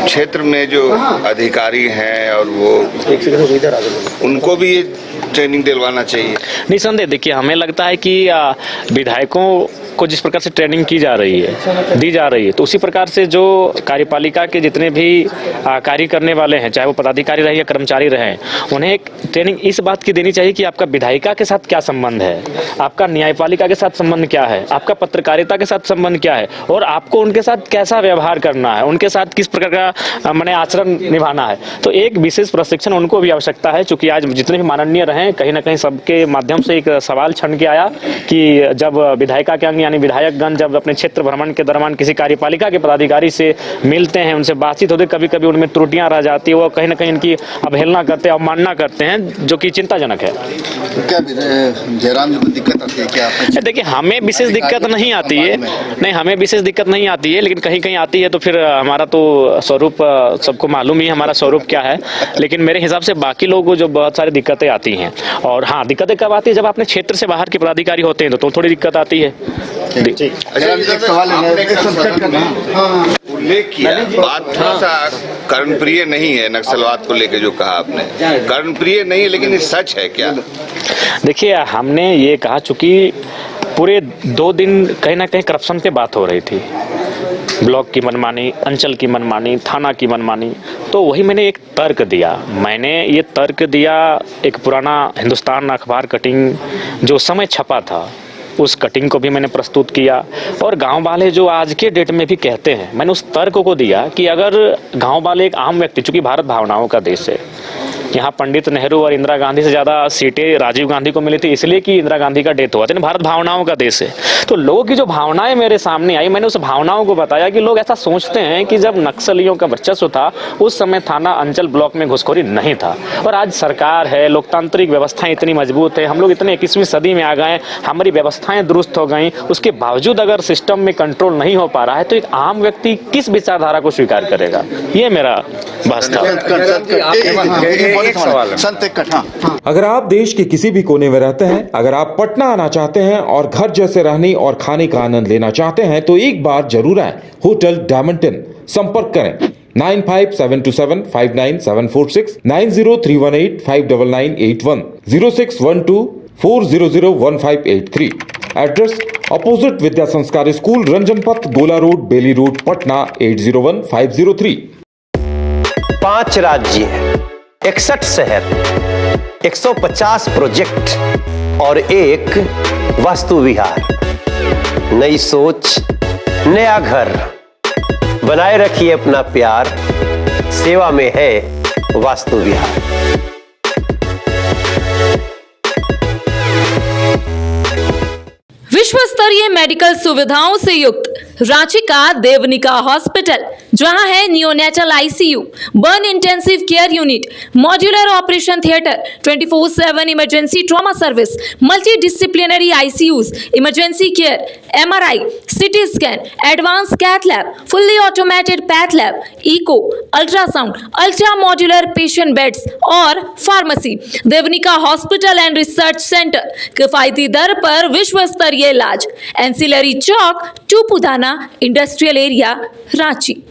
क्षेत्र में जो अधिकारी हैं और वो उनको भी ये ट्रेनिंग दिलवाना चाहिए। निसंदेह देखिए, हमें लगता है कि विधायकों को जिस प्रकार से ट्रेनिंग की जा रही है, दी जा रही है, तो उसी प्रकार से जो कार्यपालिका के जितने भी कार्य करने वाले हैं, चाहे वो पदाधिकारी रहे या कर्मचारी रहे, उन्हें एक ट्रेनिंग इस बात की देनी चाहिए कि आपका विधायिका के साथ क्या संबंध है, आपका न्यायपालिका के साथ संबंध क्या है, आपका पत्रकारिता के साथ संबंध क्या है और आपको उनके साथ कैसा व्यवहार करना है, उनके साथ किस प्रकार का माने आचरण निभाना है। तो एक विशेष प्रशिक्षण उनको भी आवश्यकता है। चूंकि आज जितने भी माननीय रहे, कहीं ना कहीं सबके माध्यम से एक सवाल छन के आया कि जब विधायिका के अंग यानी विधायकगण जब अपने क्षेत्र भ्रमण के दौरान किसी कार्यपालिका के पदाधिकारी से मिलते हैं, उनसे बातचीत होती है, कभी कभी उनमें त्रुटियां रह जाती है, वो कहीं ना कहीं इनकी अवहेलना करते हैं, अवमानना करते हैं, जो कि चिंताजनक है। क्या जयराम जी को दिक्कत आती है क्या? देखिए, हमें विशेष दिक्कत नहीं आती है, नहीं हमें विशेष दिक्कत नहीं आती है, लेकिन कहीं कहीं आती है तो फिर हमारा तो स्वरूप सबको मालूम ही हमारा स्वरूप क्या है। लेकिन मेरे हिसाब से बाकी लोगों को जो बहुत सारी दिक्कतें आती हैं, और हाँ, दिक्कतें कब आती है जब अपने क्षेत्र से बाहर के पदाधिकारी होते हैं तो थोड़ी दिक्कत आती है। एक सवाल उल्लेख किया, बात थोड़ा सा कर्णप्रिय नहीं है, नक्सलवाद को लेकर जो कहा आपने कर्णप्रिय नहीं है, लेकिन ये सच है क्या? देखिए, हमने ये कहा, चूंकि पूरे 2 दिन कहीं ना कहीं करप्शन पे बात हो रही थी, ब्लॉक की मनमानी, अंचल की मनमानी, थाना की मनमानी, तो वही मैंने एक तर्क दिया। मैंने ये तर्क दिया, एक पुराना हिंदुस्तान अखबार कटिंग जो समय छपा था, उस कटिंग को भी मैंने प्रस्तुत किया, और गांव वाले जो आज के डेट में भी कहते हैं, मैंने उस तर्क को दिया कि अगर गांव वाले एक आम व्यक्ति, चूंकि भारत भावनाओं का देश है, यहाँ पंडित नेहरू और इंदिरा गांधी से ज़्यादा सीटें राजीव गांधी को मिली थी, इसलिए कि इंदिरा गांधी का डेथ हुआ था। भारत भावनाओं का देश है, तो लोगों की जो भावनाएं मेरे सामने आई, मैंने उस भावनाओं को बताया कि लोग ऐसा सोचते हैं कि जब नक्सलियों का वर्चस्व था उस समय थाना, अंचल, ब्लॉक में घुसखोरी नहीं था, और आज सरकार है, लोकतांत्रिक व्यवस्थाएं इतनी मजबूत है, हम लोग इतने 21वीं सदी में आ गए, हमारी व्यवस्थाएं दुरुस्त हो गई, उसके बावजूद अगर सिस्टम में कंट्रोल नहीं हो पा रहा है तो एक आम व्यक्ति किस विचारधारा को स्वीकार करेगा? ये मेरा बहस था। अगर आप देश के किसी भी कोने में रहते हैं, अगर आप पटना आना चाहते हैं और घर जैसे रहने और खाने का आनंद लेना चाहते हैं तो एक बार जरूर आए होटल डायमंड इन। संपर्क करें 9572759746, 9031859981, 0612400158 एड्रेस अपोजिट विद्या संस्कार स्कूल, रंजन पथ, गोला रोड, बेली रोड, पटना 801503। 5 राज्य, 61 शहर, 150 प्रोजेक्ट और एक वास्तु विहार। नई सोच, नया घर, बनाए रखिए अपना प्यार, सेवा में है वास्तु विहार। विश्व स्तरीय मेडिकल सुविधाओं से युक्त रांची का देवनिका हॉस्पिटल, जहां है neonatal ICU, burn intensive care unit, modular operation theatre, 24/7 emergency trauma service, multi disciplinary ICUs, emergency care, MRI, CT scan, advance cath lab, fully automated path lab, echo, ultrasound, ultra modular patient beds और pharmacy. Devnika hospital and research centre, किफायती दर पर विश्व स्तरीय इलाज, ancillary Chowk, Tupudana industrial area, Ranchi.